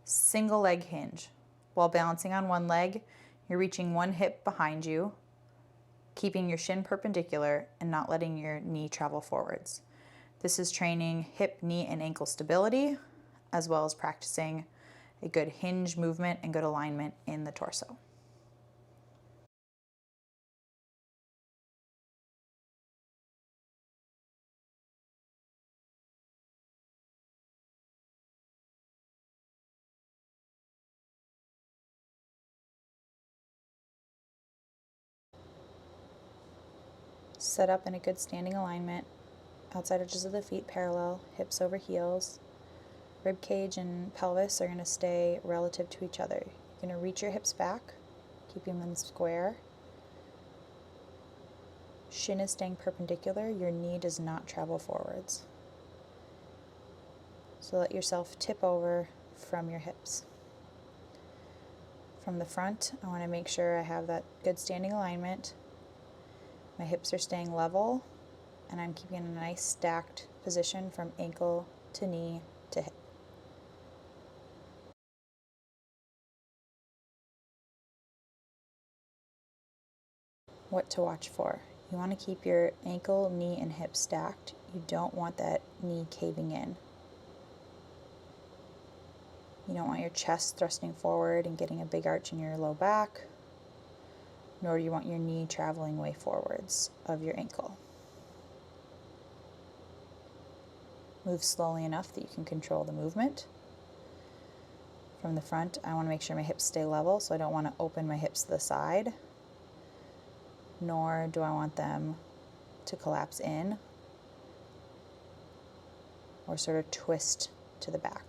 Single leg hinge. While balancing on one leg, you're reaching one hip behind you, keeping your shin perpendicular and not letting your knee travel forwards. This is training hip, knee, and ankle stability, as well as practicing a good hinge movement and good alignment in the torso. Set up in a good standing alignment, outside edges of the feet parallel, hips over heels. Rib cage and pelvis are going to stay relative to each other. You're going to reach your hips back, keeping them square. Shin is staying perpendicular, your knee does not travel forwards. So let yourself tip over from your hips. From the front, I want to make sure I have that good standing alignment. My hips are staying level, and I'm keeping a nice stacked position from ankle to knee to hip. What to watch for. You want to keep your ankle, knee, and hip stacked. You don't want that knee caving in. You don't want your chest thrusting forward and getting a big arch in your low back, nor do you want your knee traveling way forwards of your ankle. Move slowly enough that you can control the movement. From the front, I want to make sure my hips stay level, so I don't want to open my hips to the side, nor do I want them to collapse in or sort of twist to the back.